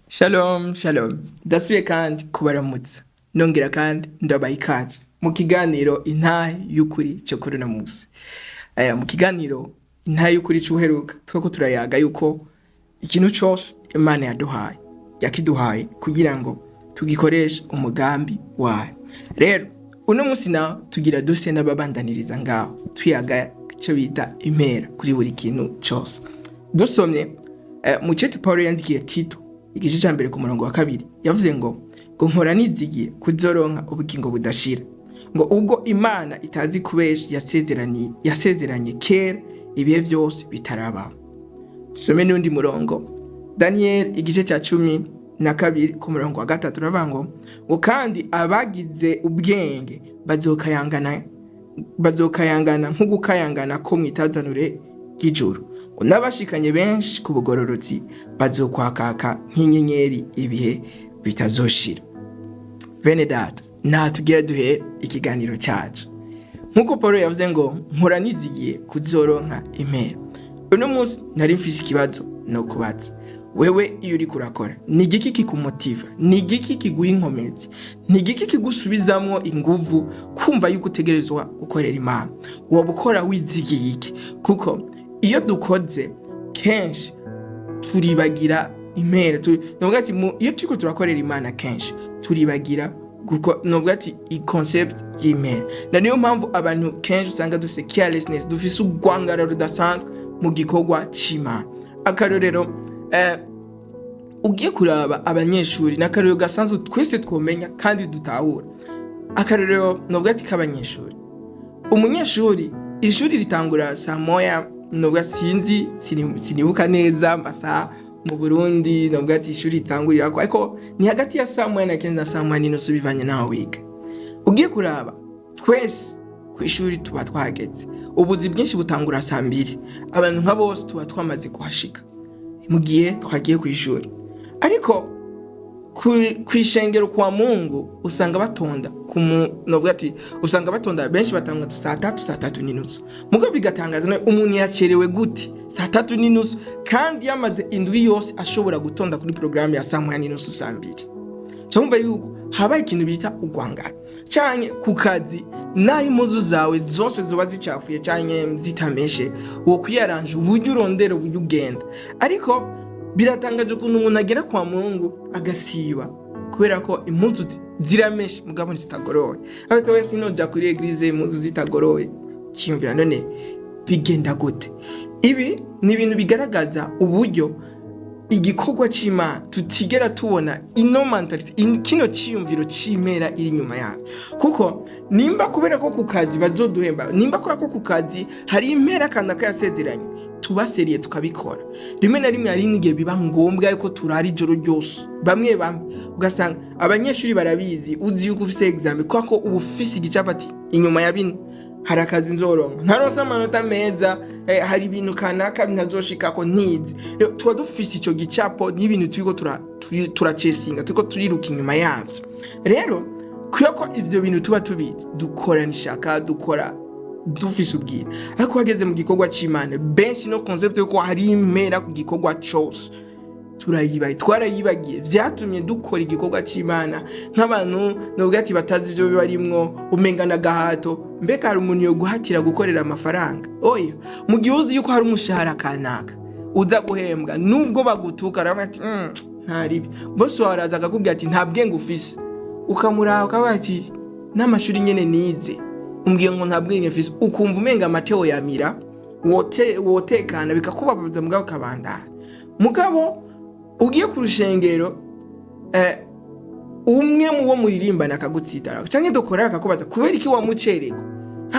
Shalom, shalom. Ndasubiye kandi kubaramutsa. Nongera kandi ndabaha ikaze mu kiganiro intahe y'ukuri cyo kuri uno munsi. Mu kiganiro intahe y'ukuri cy'uheruka twako turayaga yuko ikintu cyose Imana yakiduhaye kugira ngo tugikoreshe umugambi wayo. Rero uno munsi naho tugira dose n'ababandaniriza ngaho tuyaga icyo bita impera kuri buri kintu cyose. Dusomye mu cete Paulo yandikiye Tito igice cya mbere ku murongo wa 2 yavuze ngo nkora nizigiye kuzoronka ubugingo budashira, ngo ubwo Imana itazi kubesha yasezeranye kera ibihe byose bitaraba. Tusome n'undi murongo Daniel igice cya 12 ku murongo wa 3 ravuga ngo kandi abagize ubwenge bazokayangana nk'ugukayangana ko mwitazanure ry'ijuru, n'abashikanye benshi ku bugororotsi bazokwakaka nk'inyenyeri ibihe bitazoshira. Bene data, tugira duhe ikiganiro cyacu nk'uko Paulo yavuze ngo nkora nizigiye kuzoronka impera. Uno munsi nari mfise ikibazo no kubaza wewe, iyo uri kurakora ni igiki kikumotiva, ni igiki kiguha inkomezi, ni igiki kigusubizamwo inguvu kumva yuko utegerezwa gukorera Imana, woba ukora wizigiye iki? Kuko iyo dukoze kenshi turibagira impera. Novuga ati iyo turiko turakorera Imana kenshi turibagira kuko novuga ati i concept y'impera. Na niyo mpamvu abantu kenshi usanga dufise carelessness, dufise urwangara rudasanzwe mu gikorwa c'Imana. Akarorero ugiye kuraba abanyeshuri n'akarorero gasanzwe twese twomenya kandi dutahura. Akarorero novuga ati k'abanyeshuri, umunyeshuri ishuri ritangura saa moya, novuga sinibuka neza amasaha mu Burundi, novuga ati ishuri ritangurira ko ariko ni hagati ya saa moya na kenza saa moya n'inusu bivanye naho wiga. Ugiye kuraba twese ku ishuri tuba twageze, ubuzi bwinshi butangura saa 2, abantu nka bose tuba twamaze kuhashika mu gihe twagiye ku ishuri. Ariko kwishengero kwa Mungu usanga batonda novuga ati usanga batonda benshi batanga saa 3 n'inusu. Mugo bigatangaza no umuntu yacerewe gute saa 3 n'inusu kandi yamaze indwi yose ashobora gutonda kuri programme ya saa 1 n'inusu saa 2. Cyumva yuko habaye ikintu bita ugwangara cyane ku kazi, naho impuzu zawe zose zoba zicafuye cyane zitameshe, wo kwiyaranje uburyo urondera uburyo ugenda. Ariko biratangaje ukuntu umuntu agera kwa Mungu agasiba kubera ko impuzu zirameshe mugabo zitagoroye. Abatowe sinoja kuri eglise impuzu zitagoroye, cyumvira none bigenda gute? Ibi ni ibintu bigaragaza uburyo igikorwa c'Imana tutigera tubona ino mentality, kino ciyumviro c'imera iri nyuma yayo. Kuko nimba kubera ko ku kazi bazoduhemba, nimba kubera ko ku kazi hari impera kandi akayasezeranye, tubaseriye tukabikora. Rimwe na rimwe hari n'igihe biba ngombwa yuko turara ijoro ryose. Bamwe ugasanga abanyeshuri barabizi, uzi yuko ufise examen kwako ubu ufise igicapati inyuma ya bino hari akazi nzoronka, ntaronse amanota meza, hari ibintu kanaka binazoshikako ntizi. Rero tuba dufise ico gicapo n'ibintu turiko turacesinga, turiko turiruka inyuma yavyo. Rero kuyako ivyo bintu tuba tubizi, dukora nishaka, dukora dufise ubwira. Ariko hageze mu gikorwa c'Imana benshi no concept yuko hari impera ku gikorwa cyose twarayibagiye, vyatumye dukora igikorwa c'Imana nk'abantu novuga ati batazi ivyo bibarimwo, umenga na gahato. Mbega hari umuntu yo guhatira gukorera amafaranga? Oya, mu gihe uzi yuko hari umushahara kanaka uza guhembwa, nubwo bagutuka arabati ntaribi, boss waraza akakubwira ati nta bwenge ufise, ukamuraho akavuga ati n'amashuri nyene nize, umbwiye ngo nta bwenge mfise, ukumva umenga Mateo yamira wotekana bikakubabaza mugabo kabandana. Mugabo ugiye ku rushengero umwe mu wo muririmbana akagutsitara canke dokora akakubaza kubera iki wamucerego,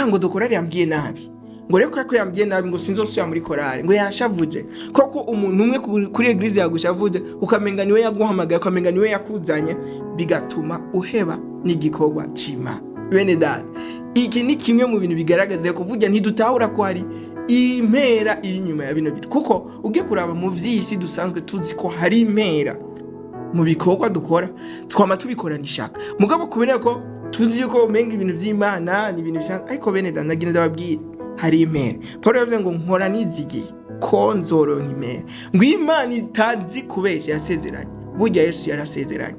ngo dokora yambwiye nabi, ngo reko ko yambwiye nabi, ngo sinzosubira muri korale, ngo yashavuje. Koko umuntu umwe kuri eglise yagushavuje ukamenga niwe yaguhamagaye, ukamenga niwe yakuzanye, bigatuma uheba n'igikorwa c'Imana. Bene data, iki ni kimwe mu bintu bigaragaza ko burya ntidutahura ko hari impera iri nyuma ya bino bintu. Kuko ugiye kuraba mu vy'isi dusanzwe tuzi ko hari impera mu bikorwa dukora, twama tubikora nishaka. Mugabo kubera ko tuzi yuko umenga ibintu vy'Imana ni ibintu bisanzwe, ariko bene data ndagira ndababwira hari impera. Paulo yavuze ngo nkora nizigiye ko nzoronka impera, ngo Imana itazi kubesha yasezeranye. Burya Yesu yarasezeranye.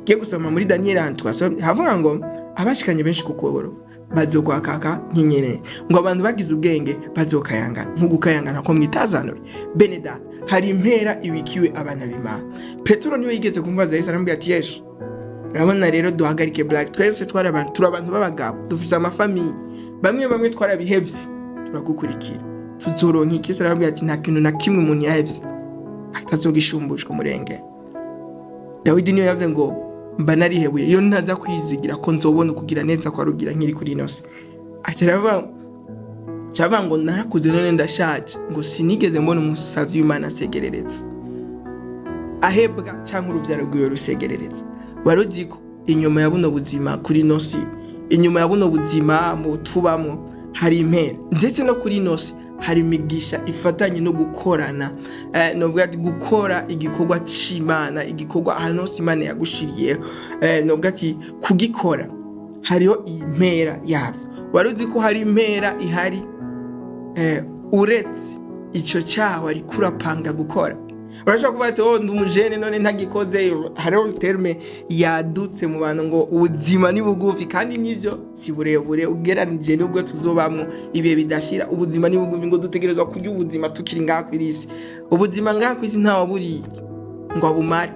Giye gusoma muri Daniel twasomye havuga ngo abashikanye benshi kukoro bazokwakaka nk'inyene, ngo abantu bagize ubwenge bazokayangana nk'ugukayangana ko mwitazanure. Bene data, hari impera ibikiwe abana b'Imana. Petero niwe yigeze kumbaza Yesu, arambwira ati Yesu, urabona rero duhagarike black, twese turi abantu b'abagabo, dufise amafamiye, bamwe twarabihevye, turagukurikira, tuzoronka iki? Yesu arambwira ati nta kintu na kimwe umuntu yahevye atazogishumbushwa umurenge. Dawidi niwe yavuze ngo mba narihebuye iyo ntaza kwizigira ko nzobona kugira neza kwa rugira nkiri kuri nose. Cyava ngo narakuze none ndashaje, ngo sinigeze mbona umusavyi w'Imana asegereretse ahebwa cyangwa uruvyaro rwiwe rusegereretse. Waruzi ko inyuma ya buno buzima kuri nosi, inyuma ya buno buzima mu tubamo hari impera, ndetse no kuri nosi hari imigisha ifatanye no gukorana, novuga ati gukora igikorwa c'Imana, igikorwa ahantu hose Imana yagushiriye, novuga ati kugikora hariho impera yavyo. Waruzi ko hari impera ihari uretse ico cyaho ari kurapanga gukora. Urashaka kuvuga ati ndi umujene none ntagikoze. Hariho terme yadutse mu bantu ngo ubuzima ni bugufi, kandi nivyo si burebure ugeranije n'ubwo tuzobamwo ibihe bidashira. Ubuzima ni bugufi, ngo dutegerezwa kurya ubuzima tukiri ngaha kw'isi. Ubuzima ngaha kw'isi ntawe buri ngo abumare,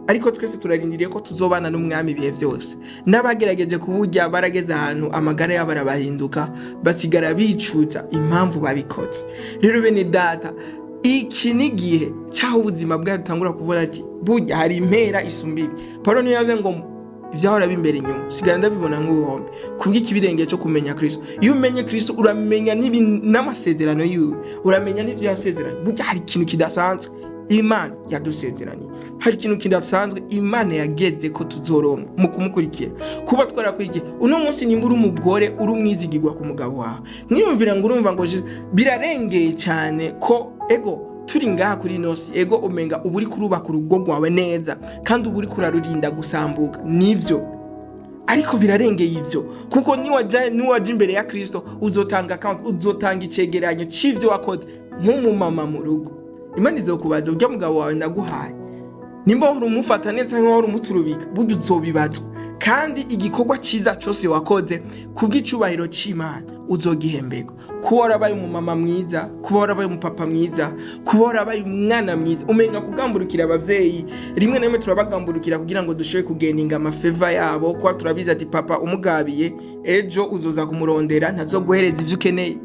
ariko twese turarindiriye ko tuzobana n'umwami ibihe vyose. N'abagerageje kuburya barageze ahantu amagara yabo arabahinduka, basigara bicuza impamvu babikoze. Rero bene data, iki ni gihe cyaho ubuzima bwawe dutangura kubona ati burya hari impera isumbibi. Paulo niyo yavuze ngo ivyahora bimbere inyuma sigara ndabibona nk'ubuhombe kubw'ikibirenge cyo kumenya Kristo. Iyo umenye Kristo uramenya n'amasezerano yiwe, uramenya n'ivyo yasezeranye. Burya hari ikintu kidasanzwe Imana yadusezeranye, hari ikintu kidasanzwe Imana yageze ko tuzoronka mu kumukurikira. Kuba twarakwigiye uno munsi nimba uri umugore uri umwizigirwa ku mugabo wawe, niyumvira ngo urumva ngo birarengeye cyane ko ego turi ngaha kuri nosi, ego umenga uburi kurubaka urugo rwawe neza kandi uburi kurarurinda gusambuka. Nivyo, ariko birarengeye ivyo, kuko niwaje imbere ya Kristo uzotanga account, uzotanga icegeranyo c'ivyo wakoze nk'umumama mu rugo. Imana izokubaza urya mugabo wawe ndaguhaye, nimba uri umufata neza cyangwa uri umuturubika, burya uzobibazwa. Kandi igikorwa ciza cyose wakoze kubw'icubahiro c'Imana uzogihemberwa. Kuba warabaye umumama mwiza, kuba warabaye umupapa mwiza, kuba warabaye umwana mwiza. Umenga kugamburukira abavyeyi, rimwe na rimwe turabagamburukira kugira ngo dushobore kugeninga amafeva yabo, kuba turabiza ati papa umugabiye ejo uzoza kumurondera ntazoguhereza ivyo ukeneye.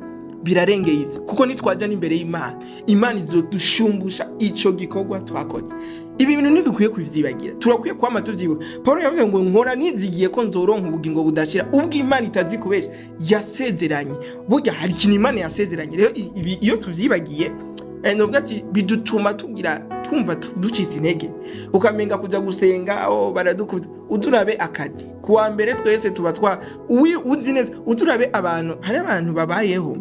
Birarengeye ivyo, kuko nitwaja n'imbere y'Imana, Imana izodushumbusha ico gikorwa twakoze. Ibi bintu ntidukwiye kubivyibagira, turakwiye kwama tuvyibuka. Paulo yavuze ngo nkora nizigiye ko nzoronka ubugingo budashira. Ubwo Imana itazi kubesha yasezeranye. Burya hari ikintu Imana yasezeranye. Rero iyo tuvyibagiye, novuga ati bidutuma twumva ducitse intege, ukamenga kuja gusenga baradukuza. Uturabe akazi kuwa mbere twese tuba uzi neza, uturabe abantu, hari abantu babayeho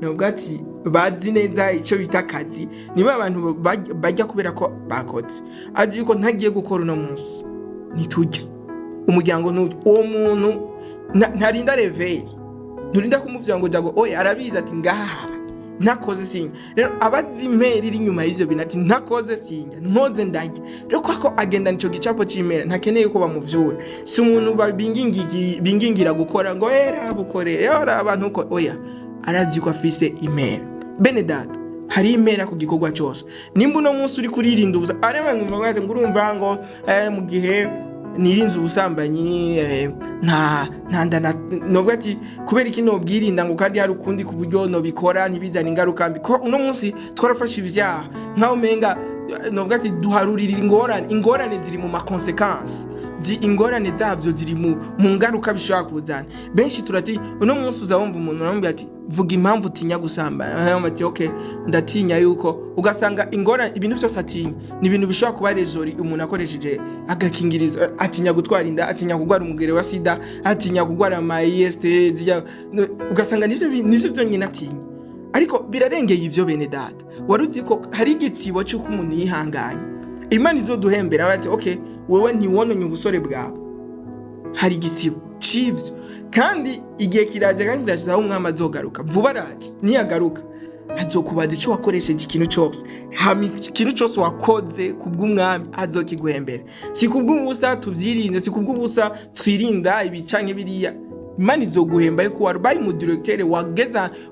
novuga ati bazi neza ico bita akazi. Niba abantu bajya kubera ko bakoze, azi yuko ntagiye gukora uno munsi nitujya umuryango uwo muntu ntarinda reveil, nturinda kumuvya ngo jago arabiza ati ngaha ntakoze singa. Rero abazi impera iri nyuma y'ivyo bintu ati ntakoze singa nkoze ndajya. Rero kwako agenda nico gicapo c'imera, ntakeneye ko bamuvyura. Si umuntu bingingira gukora ngo bukore abantu uko arazi ko afise impera. Bene data, hari impera ku gikorwa cyose. Nimba uno munsi uri kuririnda ubusa, ari abantu bavuga ngo urumva ngo mu gihe nirinze ubusambanyi novuga ati kubera iki nobwirinda ngo kandi hari ukundi ku buryo nobikora ntibizana ingaruka mbi. Ko uno munsi twarafashe ivyaha nkaho menga novuga ati duharurira ingorane ziri mu makonsequence, ingorane zavyo ziri mu ngaruka bishobora kuzana. Benshi turati uno munsi uzabumva umuntu aramubwira ati vuga impamvu utinya gusambana, ati okay ndatinya yuko, ugasanga ingorane ibintu byose atinya ni ibintu bishobora kuba rezori umuntu akoresheje agakingirizo. Atinya gutwara inda, atinya kugwara umugere wa sida, atinya kugwara ama IST, ugasanga nivyo byonyine atinya. Ariko birarengeye ivyo bene data. Waruzi ko hari igitsibo cy'uko umuntu yihanganye, Imana izoduhembera ati okay wewe ntiwononye ubusore bwawe, hari igisibo c'ivyo. Kandi igihe kiraje kandi kirashize aho umwami azogaruka, vuba araje, niyagaruka azokubaza ico wakoresheje ikintu cyose, hama ikintu cyose wakoze kubw'umwami azokiguhembera. Si kubw'ubusa tuvyirinde, si kubw'ubusa twirinda ibi canke biriya. Imana izoguhemba yuko wabaye umudirecteur,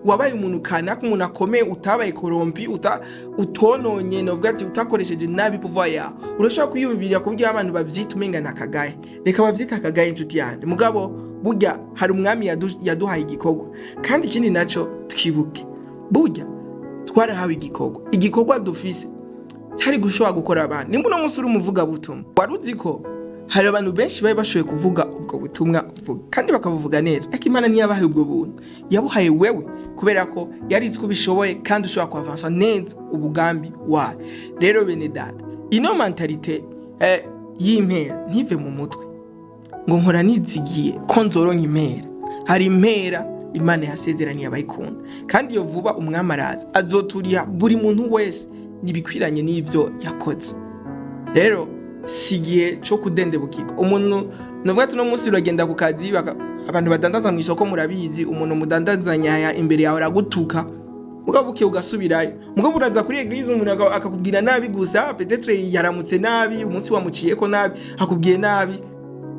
wabaye umuntu kanaka, umuntu akomeye, utabaye korompi, utononye, novuga ati utakoresheje nabi pouvoir yawe. Urashobora kwiyumvira ku buryo abantu bavyita umenga nakagaye. Reka bavyita akagaye inshuti yanjye, mugabo burya hari umwami yaduhaye igikorwa. Kandi ikindi naco twibuke, burya twarahawe igikorwa dufise cyari gushobora gukora abantu. Nimba uno munsi uri umuvuga butumwa, waruzi ko hari abantu benshi bari bashoboye kuvuga ubwo butumwa uvuga kandi bakabuvuga neza, ariko Imana ntiyabahaye ubwo buntu, yabuhaye wewe kubera ko yari izi ko bishoboye kandi ushobora kuavansa neza ubugambi wawe. Rero bene data, ino mentalite y'impera ntive mu mutwe ngo nkora nizigiye ko nzoronka impera. Hari impera Imana yasezeraniye abayikunda, kandi iyo vuba umwami araza azoturiha buri muntu wese nibikwiranye n'ivyo yakoze. Rero sigiye cyo kudendebukirwa. Umuntu novuga ati no munsi uragenda ku kazi, abantu badandaza mu isoko murabizi, umuntu mudandazanya imbere yawe aragutuka, mugabo ukiye ugasubirayo. Mugabo uraza kuri eglise umuntu akakubwira nabi gusa, peut-être yaramutse nabi, umunsi wamuciyeko nabi, akubwiye nabi,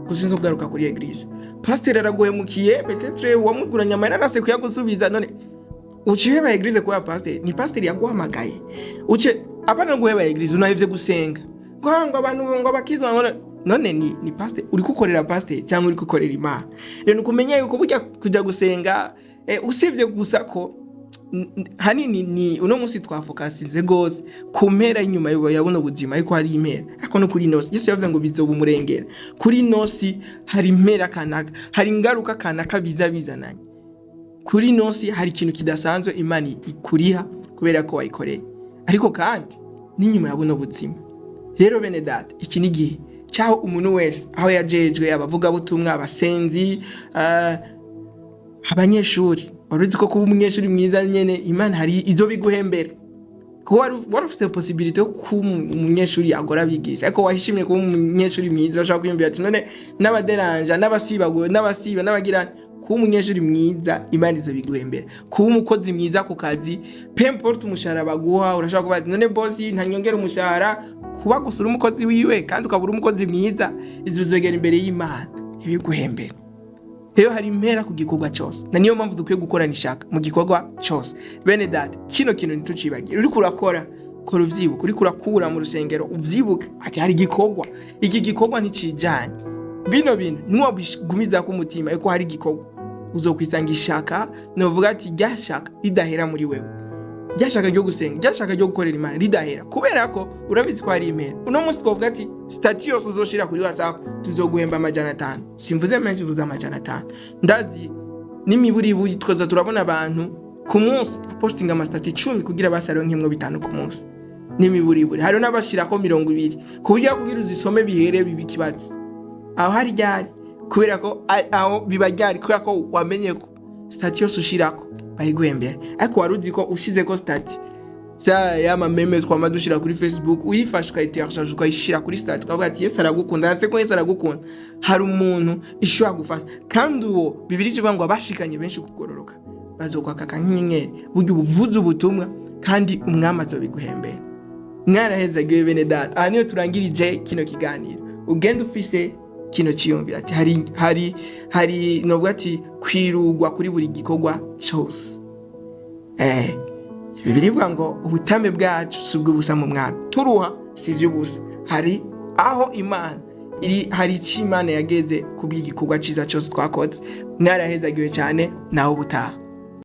gusinzo kugaruka kuri eglise. Pasteur araguhemukiye, peut-être wamuguranya amahera arase kuyagusubiza, none uciheba eglise kwa pasteur, ni pasteur yaguhamagaye. Apana guheba eglise unahevye gusenga. Ngo abantu ngo bakiza, none ni pastor uri kukorera pastor cyangwa uri kukorera Imana. Rero nukumenya yuko burya kujya gusenga usivye gusa ko hanini ni uno munsi twafokasinze gose kumpera inyuma yabona ubuzima, ariko hari impera. Ariko no kuri nosi Yesu yavuze ngo bizoba umurengera. Kuri nosi hari impera kanaka, hari ingaruka kanaka bizananye. Kuri nosi hari ikintu kidasanzwe Imana ikuriha kubera ko wayikoreye, ariko kandi n'inyuma yabona ubuzima. Rero bene data, iki ni gihe cyaho umuntu wese aho yajejwe, abavuga butumwa, abasenzi, abanyeshuri. Waruzi ko kuba umunyeshuri mwiza nyene Imana hari izo biguhembera. Ko warufite possibility yo kuba umunyeshuri agora bigisha, ariko wahishimiye kuba umunyeshuri mwiza, bashaka kwiyumvira ati none n'abaderanja, n'abasibago, n'abasiba, n'abagirana. Kuba umunyeshuri mwiza Imana izo biguhembera. Kuba umukozi mwiza ku kazi, peu importe umushahara baguha, urashaka kuba ati none boss ntanyongera umushahara, kuba gusura umukozi wiwe kandi ukabura umukozi mwiza, izo zogera imbere y'Imana ibiguhembera. Rero hari impera ku gikorwa cyose, na niyo mpamvu dukwiye gukorana ishaka mu gikorwa cyose. Bene data, kino kintu ntitucibagira. Uri kurakora kora uvyibuka, uri kurakura mu rusengero uvyibuka ati hari gikorwa, iki gikorwa nticijanye. Bino bintu niwo bigumiza ku mutima yuko hari gikorwa, uzokwisanga ishaka, novuga ati ryashaka ridahera muri wewe, ryashaka ryo gusenga, ryashaka ryo gukorera Imana ridahera, kubera ko urabizi ko hari impera. Uno munsi twavuga ati stati yose uzoshira kuri WhatsApp tuzoguhemba 500. Simvuze menshi, buza 500. Ndazi n'imiburi twaza turabona abantu ku munsi postinga ama stati 10 kugira basaronke nk'imwe 5 ku munsi. N'imiburi hari n'abashirako 20 kuburyo kugira uzisome bihere bibikibazo. Aho hari ryari kubera ko aho bibajyari kubera ko wamenye ko stati yose ushirako bayiguhembera. Ariko waruzi ko ushize ko stati yama meme twama dushira kuri Facebook, uyifasha ukayitershaje ukayishira kuri stati, ukavuga ati Yesu aragukunda, ndetse ko Yesu aragukunda, hari umuntu ishobora gufasha. Kandi uwo Bibiliya ivuga ngo abashikanye benshi kugororoka bazokwakaka nk'inyenyeri, buryo ubuvuze ubutumwa kandi umwami azobiguhembera. Mwaraheza giwe bene data, aha niyo turangirije kino kiganiro. Ugenda ufise kino ciyumvira ati hari novuga ati kwirugwa kuri buri gikorwa cyose. Bibiliya ngo ubutame bwacu subwo busa mu mwami, turuha sivyo busa. Hari aho Imana hari icyo Imana yageze kubw'igikorwa ciza cyose twakoze. Mwarahezagiwe cyane, naho ubutaha.